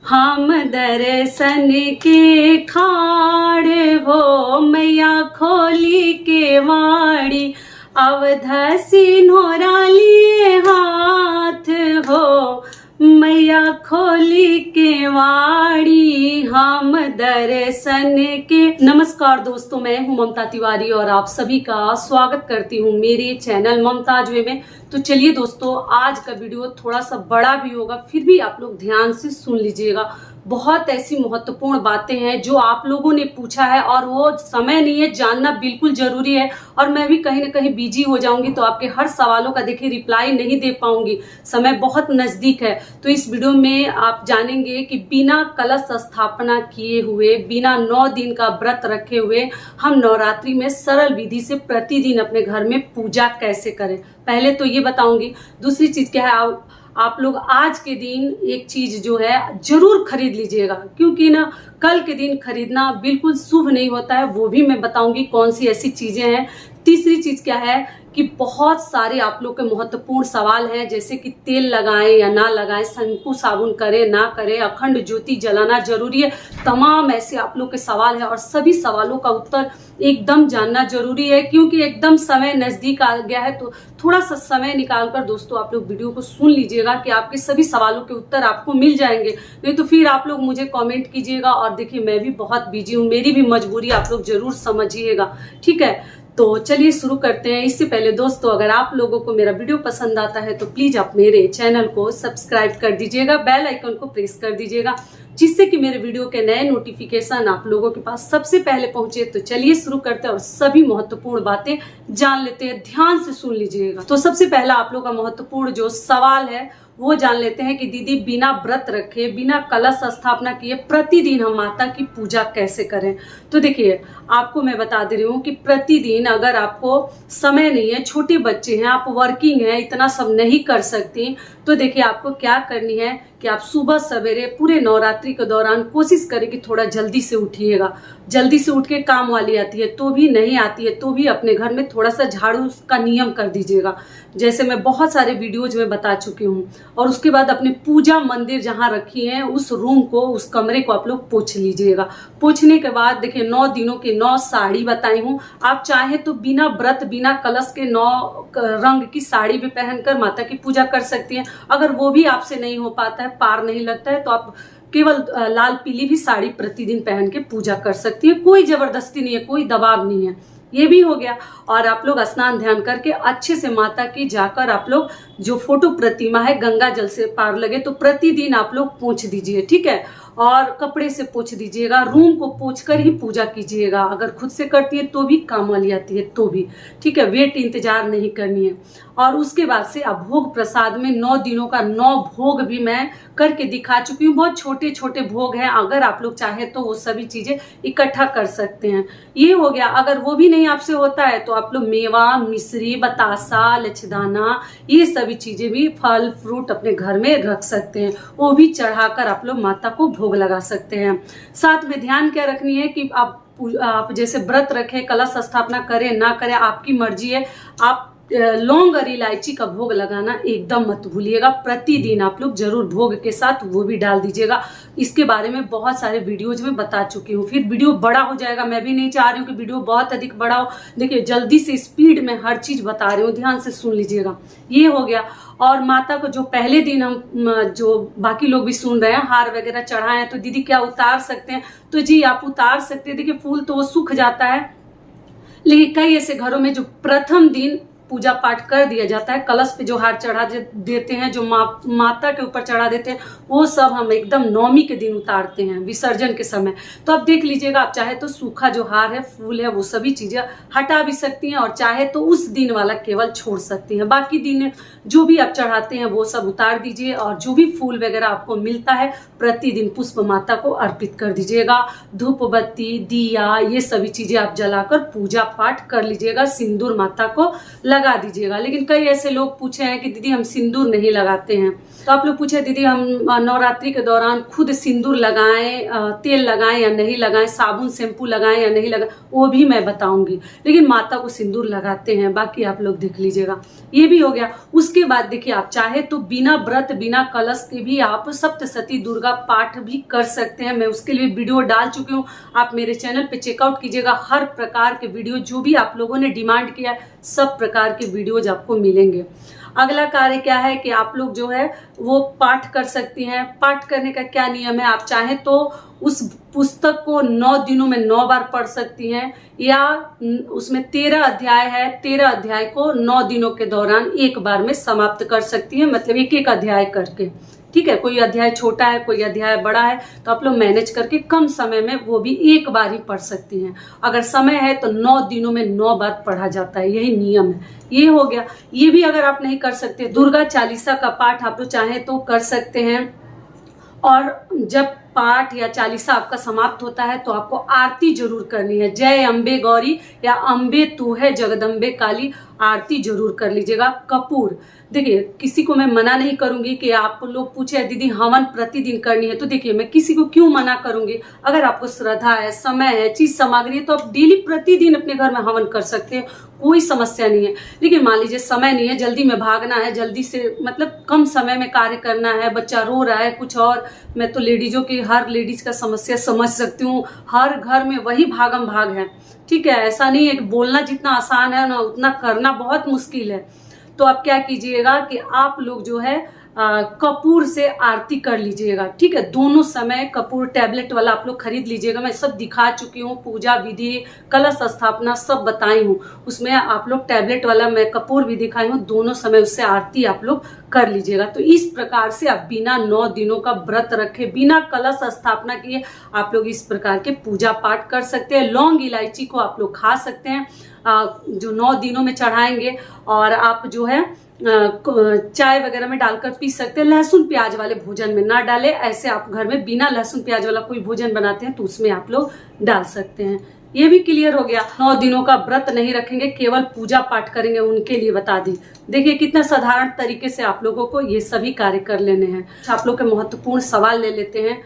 हम दर्शन के खाड़ हो मैया खोली के वाड़ी, अवधसी नोरा लिए हाथ हो मैया खोली के वाड़ी, हम दर्शन के। नमस्कार दोस्तों, मैं हूं ममता तिवारी और आप सभी का स्वागत करती हूं मेरे चैनल ममताज वे में। तो चलिए दोस्तों, आज का वीडियो थोड़ा सा बड़ा भी होगा, फिर भी आप लोग ध्यान से सुन लीजिएगा। बहुत ऐसी महत्वपूर्ण बातें हैं जो आप लोगों ने पूछा है और वो समय नहीं है, जानना बिल्कुल जरूरी है। और मैं भी कहीं ना कहीं बिजी हो जाऊंगी तो आपके हर सवालों का देखिए रिप्लाई नहीं दे पाऊंगी, समय बहुत नजदीक है। तो इस वीडियो में आप जानेंगे कि बिना कलश स्थापना किए हुए, बिना 9 दिन का व्रत रखे हुए हम नवरात्रि में सरल विधि से प्रतिदिन अपने घर में पूजा कैसे करें, पहले तो ये बताऊंगी। दूसरी चीज क्या है, आप लोग आज के दिन एक चीज जो है जरूर खरीद लीजिएगा, क्योंकि ना कल के दिन खरीदना बिल्कुल शुभ नहीं होता है, वो भी मैं बताऊंगी कौन सी ऐसी चीजें हैं। तीसरी चीज क्या है कि बहुत सारे आप लोग के महत्वपूर्ण सवाल हैं, जैसे कि तेल लगाएं या ना लगाएं, शंकु साबुन करें ना करें, अखंड ज्योति जलाना जरूरी है। तमाम ऐसे आप लोग के सवाल हैं और सभी सवालों का उत्तर एकदम जानना जरूरी है, क्योंकि एकदम समय नजदीक आ गया है। तो थोड़ा सा समय निकालकर दोस्तों आप लोग वीडियो को सुन लीजिएगा कि आपके सभी सवालों के उत्तर आपको मिल जाएंगे। नहीं तो फिर आप लोग मुझे कमेंट कीजिएगा, और देखिए मैं भी बहुत बिजी हूँ, मेरी भी मजबूरी आप लोग जरूर समझिएगा, ठीक है। तो चलिए शुरू करते हैं। इससे पहले दोस्तों, अगर आप लोगों को मेरा वीडियो पसंद आता है तो प्लीज आप मेरे चैनल को सब्सक्राइब कर दीजिएगा, बेल आइकन को प्रेस कर दीजिएगा, जिससे कि मेरे वीडियो के नए नोटिफिकेशन आप लोगों के पास सबसे पहले पहुंचे। तो चलिए शुरू करते हैं और सभी महत्वपूर्ण बातें जान लेते हैं, ध्यान से सुन लीजिएगा। तो सबसे पहला आप लोगों का महत्वपूर्ण जो सवाल है वो जान लेते हैं कि दीदी बिना व्रत रखे, बिना कलश स्थापना किए प्रतिदिन हम माता की पूजा कैसे करें। तो देखिए, आपको मैं बता दे रही हूँ कि प्रतिदिन अगर आपको समय नहीं है, छोटे बच्चे हैं, आप वर्किंग हैं, इतना सब नहीं कर सकती, तो देखिए आपको क्या करनी है कि आप सुबह सवेरे पूरे नवरात्रि के दौरान कोशिश करें कि थोड़ा जल्दी से उठिएगा। जल्दी से उठ के काम वाली आती है तो भी, नहीं आती है तो भी अपने घर में थोड़ा सा झाड़ू का नियम कर दीजिएगा, जैसे मैं बहुत सारे वीडियोज में बता चुकी हूँ। और उसके बाद अपने पूजा मंदिर जहाँ रखी है उस रूम को, उस कमरे को आप लोग पोंछ लीजिएगा। पोंछने के बाद देखिए 9 दिनों की 9 साड़ी बताई हूँ, आप चाहे तो बिना व्रत बिना कलश के 9 रंग की साड़ी भी पहनकर माता की पूजा कर सकती हैं। अगर वो भी आपसे नहीं हो पाता है, पार नहीं लगता है, तो आप केवल लाल पीली भी साड़ी प्रतिदिन पहन के पूजा कर सकती है। कोई जबरदस्ती नहीं है, कोई दबाव नहीं है। ये भी हो गया। और आप लोग स्नान ध्यान करके अच्छे से माता की जाकर आप लोग जो फोटो प्रतिमा है गंगा जल से पार लगे तो प्रतिदिन आप लोग पोंछ दीजिए, ठीक है। और कपड़े से पोंछ दीजिएगा, रूम को पोंछ कर ही पूजा कीजिएगा। अगर खुद से करती है तो भी काम वाली आती है तो भी, ठीक है, वेट इंतजार नहीं करनी है। और उसके बाद से अब भोग प्रसाद में 9 दिनों का 9 भोग भी मैं करके दिखा चुकी हूँ। बहुत छोटे छोटे भोग हैं, अगर आप लोग चाहे तो वो सभी चीजें इकट्ठा कर सकते हैं। ये हो गया। अगर वो भी नहीं आपसे होता है तो आप लोग मेवा, मिश्री, बतासा, लच्छदाना, ये सभी चीजें भी, फल फ्रूट अपने घर में रख सकते हैं, वो भी चढ़ाकर आप लोग माता को भोग लगा सकते हैं। साथ में ध्यान क्या रखनी है कि आप जैसे व्रत रखें, कलश स्थापना करें ना करें आपकी मर्जी है, आप लौंग और इलायची का भोग लगाना एकदम मत भूलिएगा। प्रतिदिन आप लोग जरूर भोग के साथ वो भी डाल दीजिएगा। इसके बारे में बहुत सारे वीडियोज में बता चुकी हूँ, फिर वीडियो बड़ा हो जाएगा। मैं भी नहीं चाह रही हूँ कि वीडियो बहुत अधिक बड़ा हो। देखिए जल्दी से स्पीड में हर चीज बता रही हूँ, ध्यान से सुन लीजिएगा। ये हो गया। और माता को जो पहले दिन हम, जो बाकी लोग भी सुन रहे हैं, हार वगैरह चढ़ाए हैं, तो दीदी क्या उतार सकते हैं? तो जी आप उतार सकते हैं। देखिए फूल तो वो सूख जाता है, लेकिन कई ऐसे घरों में जो प्रथम दिन पूजा पाठ कर दिया जाता है, कलश पे जो हार चढ़ा देते हैं, जो माता के ऊपर चढ़ा देते हैं, वो सब हम एकदम नवमी के दिन उतारते हैं विसर्जन के समय। तो आप देख लीजिएगा, आप चाहे तो सूखा जो हार है, फूल है, वो सभी चीजें हटा भी सकती हैं, और चाहे तो उस दिन वाला केवल छोड़ सकती हैं। बाकी दिन जो भी आप चढ़ाते हैं वो सब उतार दीजिए, और जो भी फूल वगैरह आपको मिलता है प्रतिदिन पुष्प माता को अर्पित कर दीजिएगा। धूप बत्ती, दिया, ये सभी चीजें आप जलाकर पूजा पाठ कर लीजिएगा। सिंदूर माता को लगा दीजिएगा। लेकिन कई ऐसे लोग पूछे हैं कि दीदी हम सिंदूर नहीं लगाते हैं, तो आप लोग पूछे दीदी हम नवरात्रि के दौरान खुद सिंदूर लगाएं, तेल लगाएं या नहीं लगाएं, साबुन शैम्पू लगाएं या नहीं लगाएं, वो भी मैं बताऊंगी। लेकिन माता को सिंदूर लगाते हैं, बाकी आप लोग देख लीजिएगा। ये भी हो गया। उसके बाद देखिए, आप चाहे तो बिना व्रत बिना कलश के भी आप सप्तशती दुर्गा पाठ भी कर सकते हैं। मैं उसके लिए वीडियो डाल चुकी हूँ, आप मेरे चैनल पे चेकआउट कीजिएगा। हर प्रकार के वीडियो जो भी आप लोगों ने डिमांड किया है, सब प्रकार के वीडियोज आपको मिलेंगे। अगला कार्य क्या है कि आप लोग जो है वो पाठ कर सकती हैं। पाठ करने का क्या नियम है, आप चाहें तो उस पुस्तक को 9 दिनों में 9 बार पढ़ सकती हैं, या उसमें 13 अध्याय है, 13 अध्याय को 9 दिनों के दौरान एक बार में समाप्त कर सकती हैं, मतलब एक एक अध्याय करके। ठीक है, कोई अध्याय छोटा है, कोई अध्याय बड़ा है, तो आप लोग मैनेज करके कम समय में वो भी एक बार ही पढ़ सकती हैं। अगर समय है तो 9 दिनों में 9 बार पढ़ा जाता है, यही नियम है। ये हो गया। ये भी अगर आप नहीं कर सकते, दुर्गा चालीसा का पाठ आप लोग चाहें तो कर सकते हैं। और जब पाठ या चालीसा आपका समाप्त होता है तो आपको आरती जरूर करनी है। जय अम्बे गौरी या अम्बे तू है जगदम्बे काली, आरती जरूर कर लीजिएगा। कपूर, देखिए किसी को मैं मना नहीं करूंगी कि आप लोग पूछे दीदी हवन प्रतिदिन करनी है, तो देखिए मैं किसी को क्यों मना करूंगी। अगर आपको श्रद्धा है, समय है, चीज सामग्री है, तो आप डेली प्रतिदिन अपने घर में हवन कर सकते हैं, कोई समस्या नहीं है। लेकिन मान लीजिए समय नहीं है, जल्दी में भागना है, जल्दी से मतलब कम समय में कार्य करना है, बच्चा रो रहा है कुछ और, मैं तो लेडीजों की हर लेडीज का समस्या समझ सकती हूँ। हर घर में वही भागम भाग है। ठीक है, ऐसा नहीं है कि बोलना जितना आसान है ना उतना करना बहुत मुश्किल है। तो आप क्या कीजिएगा कि आप लोग जो है कपूर से आरती कर लीजिएगा। ठीक है, दोनों समय कपूर टैबलेट वाला आप लोग खरीद लीजिएगा। मैं सब दिखा चुकी हूँ, पूजा विधि, कलश स्थापना सब बताई हूँ। उसमें आप लोग टैबलेट वाला मैं कपूर भी दिखाई हूँ, दोनों समय उससे आरती आप लोग कर लीजिएगा। तो इस प्रकार से आप बिना 9 दिनों का व्रत रखे, बिना कलश स्थापना किए आप लोग इस प्रकार के पूजा पाठ कर सकते हैं। लौंग इलायची को आप लोग खा सकते हैं, जो 9 दिनों में चढ़ाएंगे। और आप जो है चाय वगैरह में डालकर पी सकते हैं। लहसुन प्याज वाले भोजन में ना डालें, ऐसे आप घर में बिना लहसुन प्याज वाला कोई भोजन बनाते हैं तो उसमें आप लोग डाल सकते हैं। ये भी क्लियर हो गया। 9 दिनों का व्रत नहीं रखेंगे, केवल पूजा पाठ करेंगे, उनके लिए बता दी। देखिए कितना साधारण तरीके से आप लोगों को ये सभी कार्य कर लेने हैं। आप लोग के महत्वपूर्ण सवाल ले लेते हैं।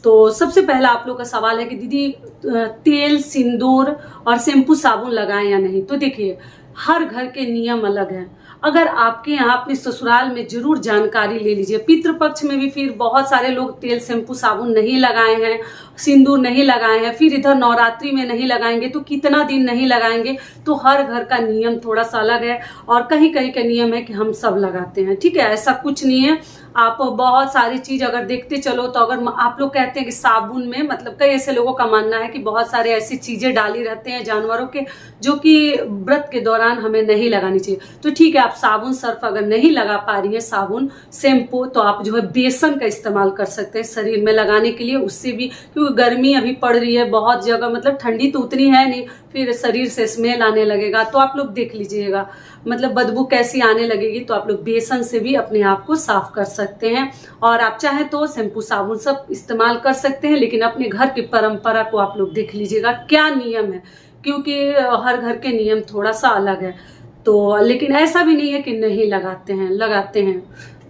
तो सबसे पहला आप लोग का सवाल है कि दीदी तेल, सिंदूर और शैम्पू साबुन लगाएं या नहीं। तो देखिए हर घर के नियम अलग हैं। अगर आपके यहाँ अपने ससुराल में जरूर जानकारी ले लीजिए। पितृपक्ष में भी फिर बहुत सारे लोग तेल, शैम्पू, साबुन नहीं लगाए हैं, सिंदूर नहीं लगाए हैं, फिर इधर नवरात्रि में नहीं लगाएंगे तो कितना दिन नहीं लगाएंगे। तो हर घर का नियम थोड़ा सा अलग है, और कहीं कहीं का नियम है कि हम सब लगाते हैं। ठीक है, ऐसा कुछ नहीं है। आप बहुत सारी चीज अगर देखते चलो तो अगर आप लोग कहते हैं कि साबुन में, मतलब कई ऐसे लोगों का मानना है कि बहुत सारे ऐसी चीजें डाली रहते हैं जानवरों के जो कि व्रत के दौरान हमें नहीं लगानी चाहिए। तो ठीक है, आप साबुन सर्फ अगर नहीं लगा पा रही है, साबुन शैम्पू, तो आप जो है बेसन का इस्तेमाल कर सकते हैं शरीर में लगाने के लिए। उससे भी, क्योंकि गर्मी अभी पड़ रही है बहुत जगह, मतलब ठंडी तो उतनी है नहीं, फिर शरीर से स्मेल आने लगेगा। तो आप लोग देख लीजिएगा, मतलब बदबू कैसी आने लगेगी। तो आप लोग बेसन से भी अपने आप को साफ कर सकते हैं। और आप चाहे तो शैम्पू साबुन सब इस्तेमाल कर सकते हैं, लेकिन अपने घर की परंपरा को आप लोग देख लीजिएगा क्या नियम है, क्योंकि हर घर के नियम थोड़ा सा अलग है। तो लेकिन ऐसा भी नहीं है कि नहीं लगाते हैं, लगाते हैं।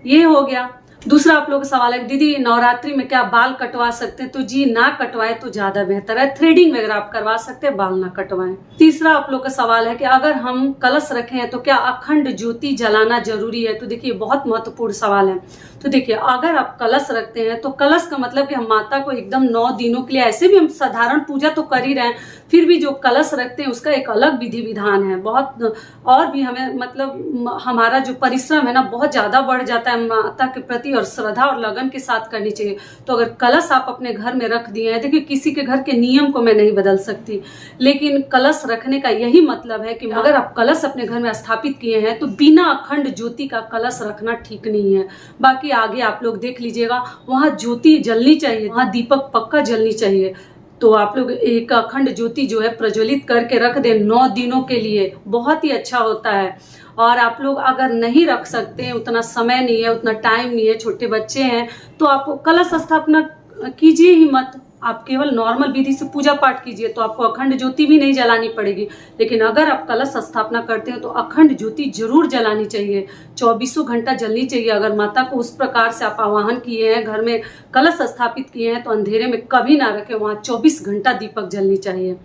ये हो गया। दूसरा आप लोग का सवाल है दीदी नवरात्रि में क्या बाल कटवा सकते हैं। तो जी ना कटवाए तो ज्यादा बेहतर है। थ्रेडिंग वगैरह आप करवा सकते हैं, बाल ना कटवाएं। तीसरा आप लोग का सवाल है कि अगर हम कलश रखे हैं तो क्या अखंड ज्योति जलाना जरूरी है। तो देखिए बहुत महत्वपूर्ण सवाल है। तो देखिए अगर आप कलश रखते हैं तो कलश का मतलब कि हम माता को एकदम 9 दिनों के लिए, ऐसे भी हम साधारण पूजा तो कर ही रहे हैं, फिर भी जो कलश रखते हैं उसका एक अलग विधि विधान है बहुत। और भी हमें मतलब हमारा जो परिश्रम है ना बहुत ज्यादा बढ़ जाता है माता के प्रति, और श्रद्धा और लगन के साथ करनी चाहिए। तो अगर कलश आप अपने घर में रख दिए हैं, देखिए किसी के घर के नियम को मैं नहीं बदल सकती, लेकिन कलश रखने का यही मतलब है कि अगर आप कलश अपने घर में स्थापित किए हैं तो बिना अखंड ज्योति का कलश रखना ठीक नहीं है। बाकी आगे आप लोग देख लीजिएगा, वहां ज्योति जलनी चाहिए, वहां दीपक पक्का जलनी चाहिए। तो आप लोग एक अखंड ज्योति जो है प्रज्वलित करके रख दें 9 दिनों के लिए, बहुत ही अच्छा होता है। और आप लोग अगर नहीं रख सकते हैं, उतना समय नहीं है, उतना टाइम नहीं है, छोटे बच्चे हैं, तो आप कलश स्थापना कीजिए ही मत। आप केवल नॉर्मल विधि से पूजा पाठ कीजिए तो आपको अखंड ज्योति भी नहीं जलानी पड़ेगी। लेकिन अगर आप कलश स्थापना करते हैं तो अखंड ज्योति जरूर जलानी चाहिए, 24 घंटा जलनी चाहिए। अगर माता को उस प्रकार से आप आवाहन किए हैं, घर में कलश स्थापित किए हैं, तो अंधेरे में कभी ना रखें, वहाँ 24 घंटा दीपक जलनी चाहिए।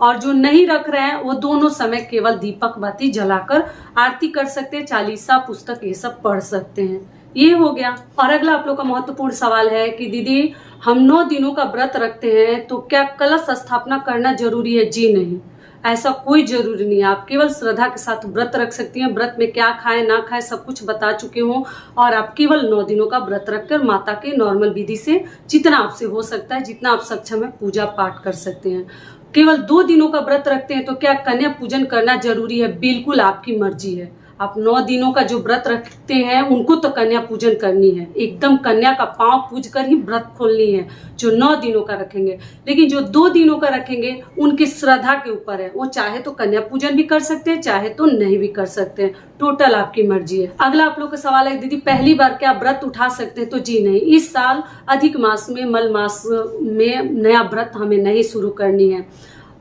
और जो नहीं रख रहे हैं वो दोनों समय केवल दीपक बाती जलाकर आरती कर सकते हैं, चालीसा, पुस्तक ये सब पढ़ सकते हैं। ये हो गया। और अगला आप लोग का महत्वपूर्ण सवाल है कि दीदी हम 9 दिनों का व्रत रखते हैं तो क्या कलश स्थापना करना जरूरी है? जी नहीं, ऐसा कोई जरूरी नहीं है। आप केवल श्रद्धा के साथ व्रत रख सकती हैं। व्रत में क्या खाएं ना खाएं सब कुछ बता चुके हूँ। और आप केवल 9 दिनों का व्रत रखकर माता के नॉर्मल विधि से जितना आपसे हो सकता है, जितना आप सक्षम है, पूजा पाठ कर सकते हैं। केवल 2 दिनों का व्रत रखते हैं तो क्या कन्या पूजन करना जरूरी है? बिल्कुल आपकी मर्जी है। आप 9 दिनों का जो व्रत रखते हैं उनको तो कन्या पूजन करनी है, एकदम कन्या का पांव पूज कर ही व्रत खोलनी है जो 9 दिनों का रखेंगे। लेकिन जो 2 दिनों का रखेंगे उनकी श्रद्धा के ऊपर है, वो चाहे तो कन्या पूजन भी कर सकते हैं, चाहे तो नहीं भी कर सकते हैं, टोटल आपकी मर्जी है। अगला आप लोग का सवाल है दीदी पहली बार क्या व्रत उठा सकते हैं? तो जी नहीं, इस साल अधिक मास में, मल मास में नया व्रत हमें नहीं शुरू करनी है।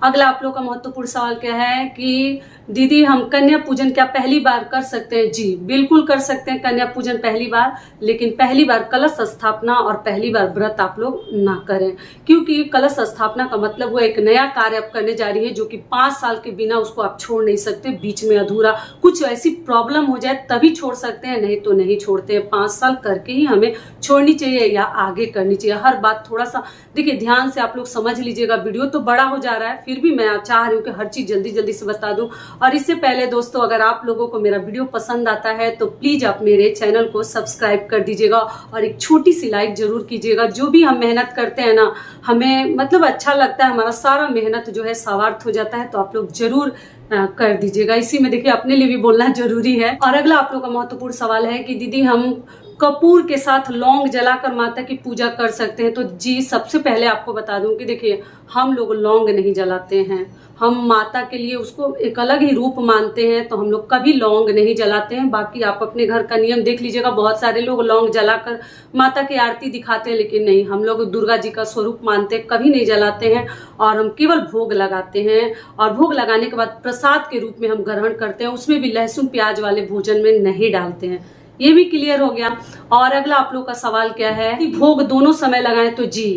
अगला आप लोग का महत्वपूर्ण सवाल क्या है कि दीदी हम कन्या पूजन क्या पहली बार कर सकते हैं? जी बिल्कुल कर सकते हैं कन्या पूजन पहली बार, लेकिन पहली बार कलश स्थापना और पहली बार व्रत आप लोग ना करें, क्योंकि कलश स्थापना का मतलब वो एक नया कार्य आप करने जा रही है जो कि 5 साल के बिना उसको आप छोड़ नहीं सकते, बीच में अधूरा कुछ ऐसी प्रॉब्लम हो जाए तभी छोड़ सकते हैं, नहीं तो नहीं छोड़ते हैं। 5 साल करके ही हमें छोड़नी चाहिए या आगे करनी चाहिए। हर बात थोड़ा सा देखिए ध्यान से आप लोग समझ लीजिएगा। वीडियो तो बड़ा हो जा रहा है, फिर भी मैं चाह रही हूँ कि हर चीज जल्दी जल्दी से बता दूं। और इससे पहले दोस्तों अगर आप लोगों को मेरा वीडियो पसंद आता है तो प्लीज आप मेरे चैनल को सब्सक्राइब कर दीजिएगा और एक छोटी सी लाइक जरूर कीजिएगा। जो भी हम मेहनत करते हैं ना, हमें मतलब अच्छा लगता है, हमारा सारा मेहनत जो है सार्थक हो जाता है, तो आप लोग जरूर कर दीजिएगा। इसी में देखिए अपने लिए भी बोलना जरूरी है। और अगला आप लोग का महत्वपूर्ण सवाल है कि दीदी हम कपूर के साथ लौंग जलाकर माता की पूजा कर सकते हैं? तो जी सबसे पहले आपको बता दूं कि देखिए हम लोग लौंग नहीं जलाते हैं, हम माता के लिए उसको एक अलग ही रूप मानते हैं, तो हम लोग कभी लौंग नहीं जलाते हैं। बाकी आप अपने घर का नियम देख लीजिएगा, बहुत सारे लोग लौंग जलाकर माता की आरती दिखाते हैं, लेकिन नहीं, हम लोग दुर्गा जी का स्वरूप मानते हैं, कभी नहीं जलाते हैं। और हम केवल भोग लगाते हैं और भोग लगाने के बाद प्रसाद के रूप में हम ग्रहण करते हैं, उसमें भी लहसुन प्याज वाले भोजन में नहीं डालते हैं। ये भी क्लियर हो गया। और अगला आप लोग का सवाल क्या है कि भोग दोनों समय लगाएं? तो जी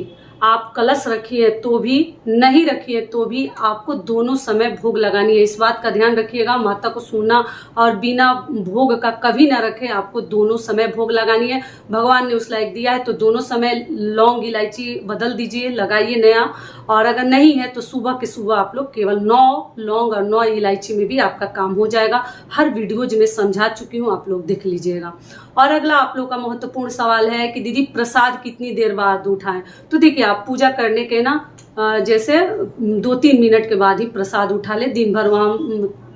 आप कलश रखिए तो भी, नहीं रखिए तो भी आपको दोनों समय भोग लगानी है। इस बात का ध्यान रखिएगा, माता को सुनना और बिना भोग का कभी ना रखें, आपको दोनों समय भोग लगानी है। भगवान ने उस लायक दिया है तो दोनों समय लौंग इलायची बदल दीजिए, लगाइए नया। और अगर नहीं है तो सुबह के सुबह आप लोग केवल 9 लौंग और 9 इलायची में भी आपका काम हो जाएगा। हर वीडियो जो मैं समझा चुकी हूँ आप लोग देख लीजिएगा। और अगला आप लोग का महत्वपूर्ण सवाल है कि दीदी प्रसाद कितनी देर बाद उठाएं? तो देखिए आप पूजा करने के ना जैसे 2-3 मिनट के बाद ही प्रसाद उठा ले। दिन भर वहाँ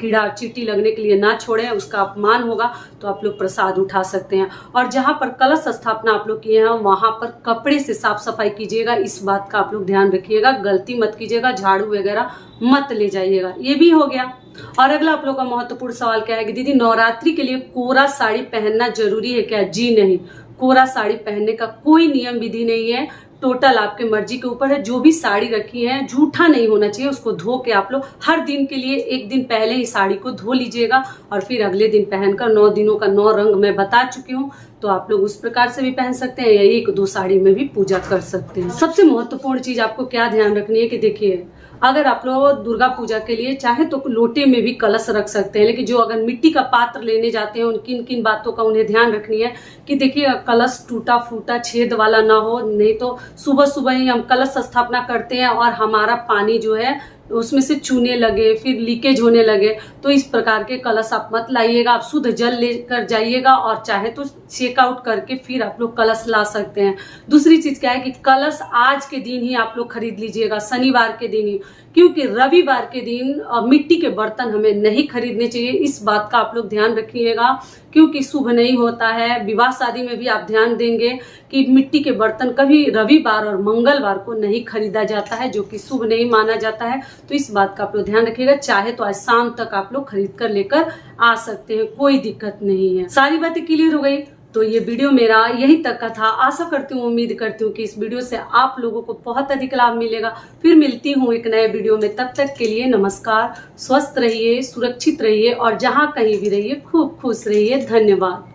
कीड़ा चींटी लगने के लिए ना छोड़ें, उसका अपमान होगा, तो आप लोग प्रसाद उठा सकते हैं। और जहाँ पर कलश स्थापना आप लोग किए हैं वहाँ पर कपड़े से साफ सफाई कीजिएगा, इस बात का आप लोग ध्यान रखिएगा, गलती मत कीजिएगा, झाड़ू वगैरह मत ले जाइएगा। ये भी हो गया। और अगला आप लोग का महत्वपूर्ण सवाल क्या है कि दीदी नवरात्रि के लिए कोरा साड़ी पहनना जरूरी है क्या? जी नहीं, कोरा साड़ी पहनने का कोई नियम विधि नहीं है, टोटल आपके मर्जी के ऊपर है। जो भी साड़ी रखी है झूठा नहीं होना चाहिए, उसको धो के आप लोग हर दिन के लिए 1 दिन पहले ही साड़ी को धो लीजिएगा और फिर अगले दिन पहनकर 9 दिनों का 9 रंग मैं बता चुकी हूँ, तो आप लोग उस प्रकार से भी पहन सकते हैं या 1-2 साड़ी में भी पूजा कर सकते हैं। सबसे महत्वपूर्ण चीज आपको क्या ध्यान रखनी है कि देखिए अगर आप लोग दुर्गा पूजा के लिए चाहे तो लोटे में भी कलश रख सकते हैं, लेकिन जो अगर मिट्टी का पात्र लेने जाते हैं उन किन किन बातों का उन्हें ध्यान रखनी है कि देखिए कलश टूटा फूटा छेद वाला ना हो, नहीं तो सुबह सुबह ही हम कलश स्थापना करते हैं और हमारा पानी जो है उसमें से चूने लगे, फिर लीकेज होने लगे, तो इस प्रकार के कलश आप मत लाइएगा। आप शुद्ध जल लेकर जाइएगा और चाहे तो चेकआउट करके फिर आप लोग कलश ला सकते हैं। दूसरी चीज क्या है कि कलश आज के दिन ही आप लोग खरीद लीजिएगा, शनिवार के दिन ही, क्योंकि रविवार के दिन मिट्टी के बर्तन हमें नहीं खरीदने चाहिए। इस बात का आप लोग ध्यान रखिएगा क्योंकि शुभ नहीं होता है। विवाह शादी में भी आप ध्यान देंगे कि मिट्टी के बर्तन कभी रविवार और मंगलवार को नहीं खरीदा जाता है, जो कि शुभ नहीं माना जाता है। तो इस बात का आप लोग ध्यान रखिएगा। चाहे तो आज शाम तक आप लोग खरीद कर लेकर आ सकते हैं, कोई दिक्कत नहीं है। सारी बातें क्लियर हो गई। तो ये वीडियो मेरा यहीं तक का था। आशा करती हूँ, उम्मीद करती हूँ कि इस वीडियो से आप लोगों को बहुत अधिक लाभ मिलेगा। फिर मिलती हूँ एक नए वीडियो में, तब तक के लिए नमस्कार। स्वस्थ रहिए, सुरक्षित रहिए और जहाँ कहीं भी रहिए खूब खुश रहिए। धन्यवाद।